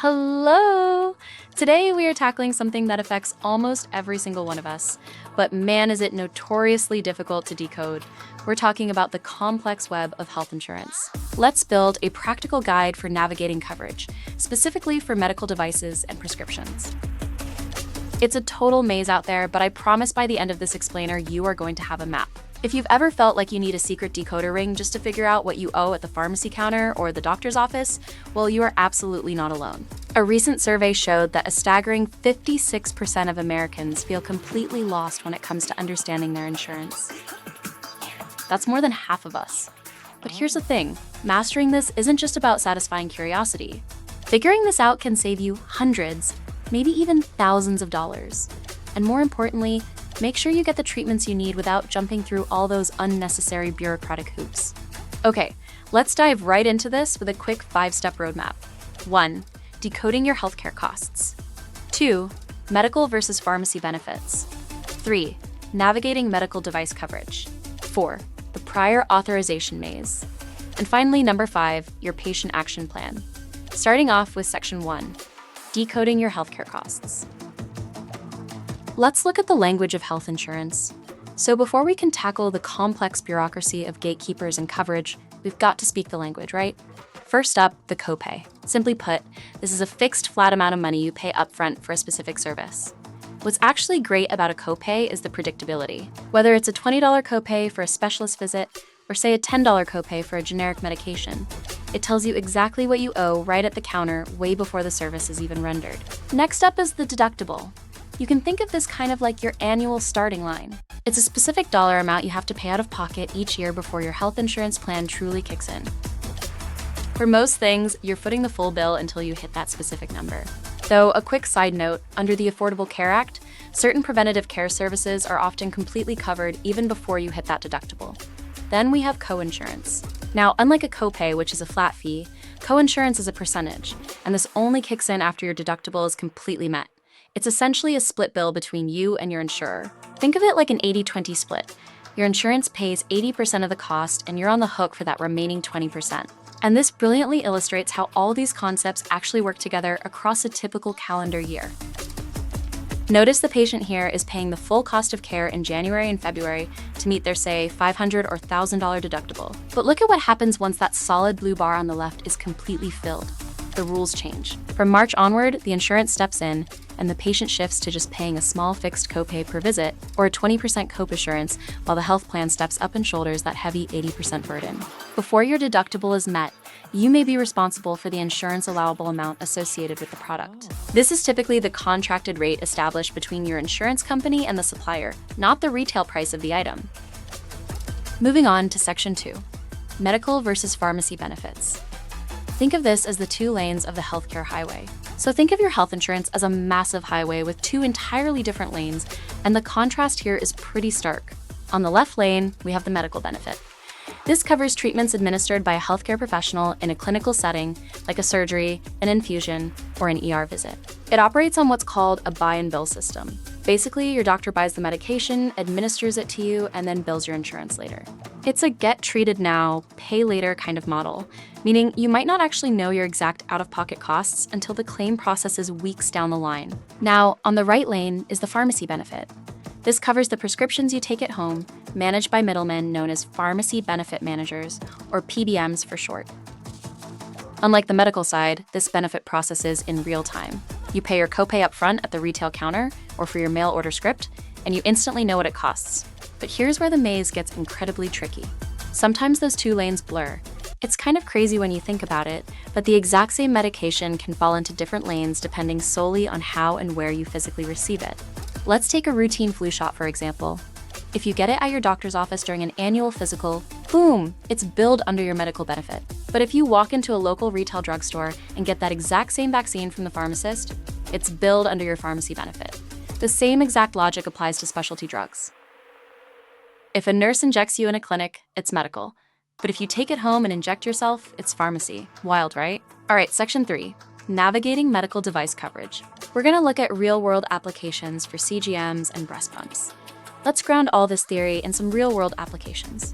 Hello! Today we are tackling something that affects almost every single one of us, but man is it notoriously difficult to decode. We're talking about the complex web of health insurance. Let's build a practical guide for navigating coverage, specifically for medical devices and prescriptions. It's a total maze out there, but I promise by the end of this explainer you are going to have a map. If you've ever felt like you need a secret decoder ring just to figure out what you owe at the pharmacy counter or the doctor's office, well, you are absolutely not alone. A recent survey showed that a staggering 56% of Americans feel completely lost when it comes to understanding their insurance. That's more than half of us. But here's the thing, mastering this isn't just about satisfying curiosity. Figuring this out can save you hundreds, maybe even thousands of dollars. And more importantly, make sure you get the treatments you need without jumping through all those unnecessary bureaucratic hoops. Okay, let's dive right into this with a quick 5-step roadmap. 1. Decoding your healthcare costs. 2. Medical versus pharmacy benefits. 3. Navigating medical device coverage. 4. The prior authorization maze. And finally, number 5, your patient action plan. Starting off with section 1, decoding your healthcare costs. Let's look at the language of health insurance. So before we can tackle the complex bureaucracy of gatekeepers and coverage, we've got to speak the language, right? First up, the copay. Simply put, this is a fixed flat amount of money you pay upfront for a specific service. What's actually great about a copay is the predictability. Whether it's a $20 copay for a specialist visit, or say a $10 copay for a generic medication, it tells you exactly what you owe right at the counter way before the service is even rendered. Next up is the deductible. You can think of this kind of like your annual starting line. It's a specific dollar amount you have to pay out of pocket each year before your health insurance plan truly kicks in. For most things, you're footing the full bill until you hit that specific number. Though, a quick side note, under the Affordable Care Act, certain preventative care services are often completely covered even before you hit that deductible. Then we have coinsurance. Now, unlike a copay, which is a flat fee, coinsurance is a percentage, and this only kicks in after your deductible is completely met. It's essentially a split bill between you and your insurer. Think of it like an 80-20 split. Your insurance pays 80% of the cost, and you're on the hook for that remaining 20%. And this brilliantly illustrates how all these concepts actually work together across a typical calendar year. Notice the patient here is paying the full cost of care in January and February to meet their, say, $500 or $1,000 deductible. But look at what happens once that solid blue bar on the left is completely filled. The rules change. From March onward, the insurance steps in, and the patient shifts to just paying a small fixed copay per visit or a 20% coinsurance, while the health plan steps up and shoulders that heavy 80% burden. Before your deductible is met, you may be responsible for the insurance allowable amount associated with the product. This is typically the contracted rate established between your insurance company and the supplier, not the retail price of the item. Moving on to section 2, medical versus pharmacy benefits. Think of this as the 2 lanes of the healthcare highway. So think of your health insurance as a massive highway with 2 entirely different lanes, and the contrast here is pretty stark. On the left lane, we have the medical benefit. This covers treatments administered by a healthcare professional in a clinical setting, like a surgery, an infusion, or an ER visit. It operates on what's called a buy and bill system. Basically, your doctor buys the medication, administers it to you, and then bills your insurance later. It's a get treated now, pay later kind of model, meaning you might not actually know your exact out-of-pocket costs until the claim process is weeks down the line. Now, on the right lane is the pharmacy benefit. This covers the prescriptions you take at home, managed by middlemen known as pharmacy benefit managers, or PBMs for short. Unlike the medical side, this benefit processes in real time. You pay your copay up front at the retail counter or for your mail order script, and you instantly know what it costs. But here's where the maze gets incredibly tricky. Sometimes those 2 lanes blur. It's kind of crazy when you think about it, but the exact same medication can fall into different lanes depending solely on how and where you physically receive it. Let's take a routine flu shot, for example. If you get it at your doctor's office during an annual physical, boom, it's billed under your medical benefit. But if you walk into a local retail drugstore and get that exact same vaccine from the pharmacist, it's billed under your pharmacy benefit. The same exact logic applies to specialty drugs. If a nurse injects you in a clinic, it's medical. But if you take it home and inject yourself, it's pharmacy. Wild, right? All right, section 3, navigating medical device coverage. We're gonna look at real-world applications for CGMs and breast pumps. Let's ground all this theory in some real-world applications.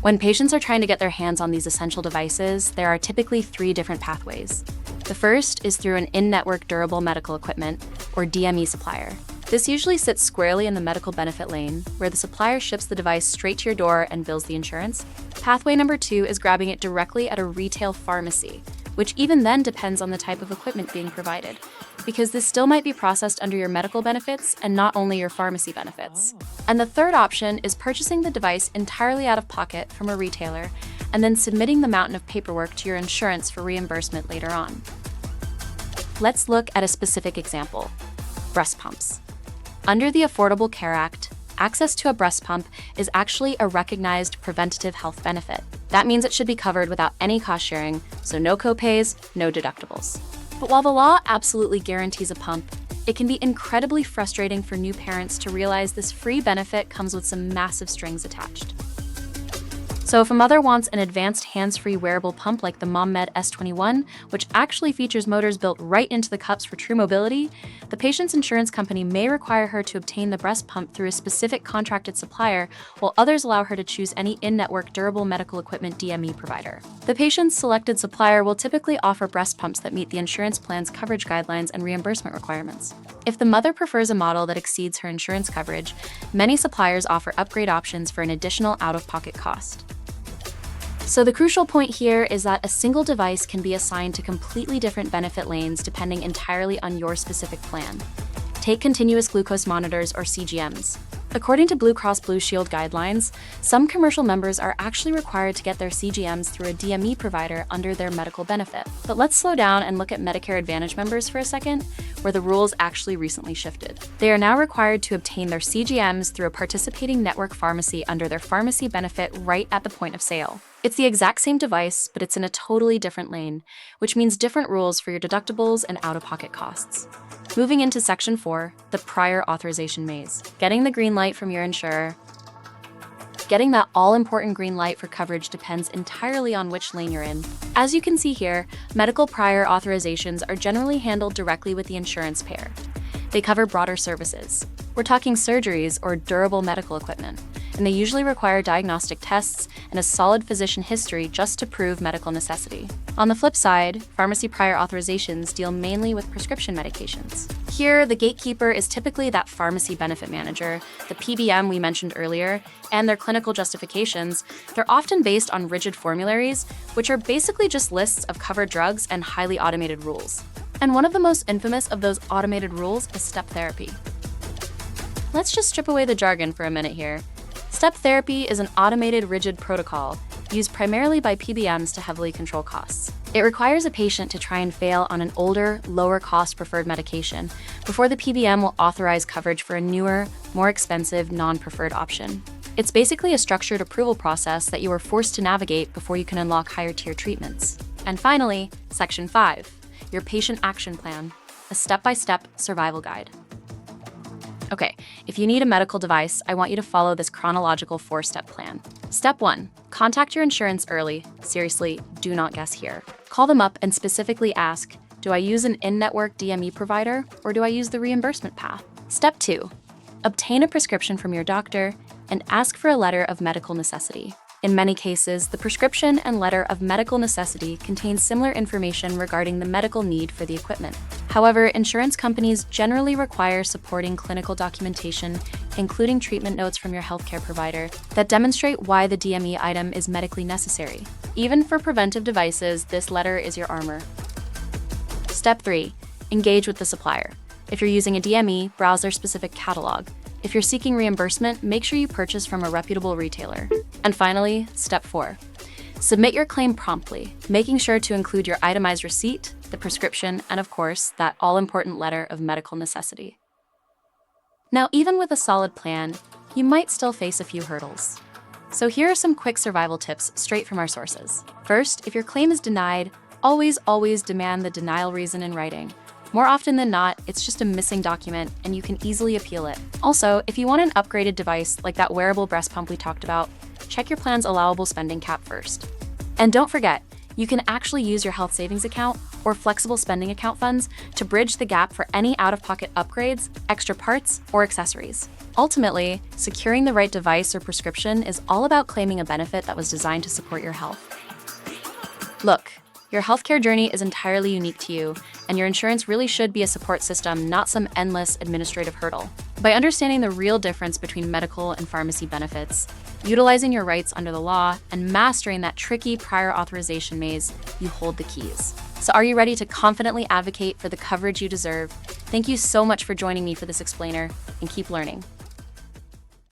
When patients are trying to get their hands on these essential devices, there are typically 3 different pathways. The first is through an in-network durable medical equipment, or DME supplier. This usually sits squarely in the medical benefit lane, where the supplier ships the device straight to your door and bills the insurance. Pathway number 2 is grabbing it directly at a retail pharmacy, which even then depends on the type of equipment being provided, because this still might be processed under your medical benefits and not only your pharmacy benefits. And the third option is purchasing the device entirely out of pocket from a retailer and then submitting the mountain of paperwork to your insurance for reimbursement later on. Let's look at a specific example: breast pumps. Under the Affordable Care Act, access to a breast pump is actually a recognized preventative health benefit. That means it should be covered without any cost sharing, so no copays, no deductibles. But while the law absolutely guarantees a pump, it can be incredibly frustrating for new parents to realize this free benefit comes with some massive strings attached. So if a mother wants an advanced hands-free wearable pump like the MomMed S21, which actually features motors built right into the cups for true mobility, the patient's insurance company may require her to obtain the breast pump through a specific contracted supplier, while others allow her to choose any in-network durable medical equipment DME provider. The patient's selected supplier will typically offer breast pumps that meet the insurance plan's coverage guidelines and reimbursement requirements. If the mother prefers a model that exceeds her insurance coverage, many suppliers offer upgrade options for an additional out-of-pocket cost. So the crucial point here is that a single device can be assigned to completely different benefit lanes depending entirely on your specific plan. Take continuous glucose monitors, or CGMs. According to Blue Cross Blue Shield guidelines, some commercial members are actually required to get their CGMs through a DME provider under their medical benefit. But let's slow down and look at Medicare Advantage members for a second, where the rules actually recently shifted. They are now required to obtain their CGMs through a participating network pharmacy under their pharmacy benefit right at the point of sale. It's the exact same device, but it's in a totally different lane, which means different rules for your deductibles and out-of-pocket costs. Moving into Section 4, the prior authorization maze. Getting the green light from your insurer. Getting that all-important green light for coverage depends entirely on which lane you're in. As you can see here, medical prior authorizations are generally handled directly with the insurance payer. They cover broader services. We're talking surgeries or durable medical equipment, and they usually require diagnostic tests and a solid physician history just to prove medical necessity. On the flip side, pharmacy prior authorizations deal mainly with prescription medications. Here, the gatekeeper is typically that pharmacy benefit manager, the PBM we mentioned earlier, and their clinical justifications. They're often based on rigid formularies, which are basically just lists of covered drugs and highly automated rules. And one of the most infamous of those automated rules is step therapy. Let's just strip away the jargon for a minute here. Step therapy is an automated, rigid protocol used primarily by PBMs to heavily control costs. It requires a patient to try and fail on an older, lower-cost preferred medication before the PBM will authorize coverage for a newer, more expensive, non-preferred option. It's basically a structured approval process that you are forced to navigate before you can unlock higher-tier treatments. And finally, Section 5, your patient action plan, a step-by-step survival guide. Okay, if you need a medical device, I want you to follow this chronological 4-step plan. Step 1, contact your insurance early. Seriously, do not guess here. Call them up and specifically ask, do I use an in-network DME provider or do I use the reimbursement path? Step 2, obtain a prescription from your doctor and ask for a letter of medical necessity. In many cases, the prescription and letter of medical necessity contain similar information regarding the medical need for the equipment. However, insurance companies generally require supporting clinical documentation, including treatment notes from your healthcare provider, that demonstrate why the DME item is medically necessary. Even for preventive devices, this letter is your armor. Step 3, engage with the supplier. If you're using a DME, browse their specific catalog. If you're seeking reimbursement, make sure you purchase from a reputable retailer. And finally, Step 4. Submit your claim promptly, making sure to include your itemized receipt, the prescription, and of course, that all-important letter of medical necessity. Now, even with a solid plan, you might still face a few hurdles. So here are some quick survival tips straight from our sources. First, if your claim is denied, always demand the denial reason in writing. More often than not, it's just a missing document and you can easily appeal it. Also, if you want an upgraded device like that wearable breast pump we talked about, check your plan's allowable spending cap first. And don't forget, you can actually use your health savings account or flexible spending account funds to bridge the gap for any out-of-pocket upgrades, extra parts, or accessories. Ultimately, securing the right device or prescription is all about claiming a benefit that was designed to support your health. Look, Your healthcare journey is entirely unique to you, and your insurance really should be a support system, not some endless administrative hurdle. By understanding the real difference between medical and pharmacy benefits, utilizing your rights under the law, and mastering that tricky prior authorization maze, you hold the keys. So are you ready to confidently advocate for the coverage you deserve? Thank you so much for joining me for this explainer, and keep learning.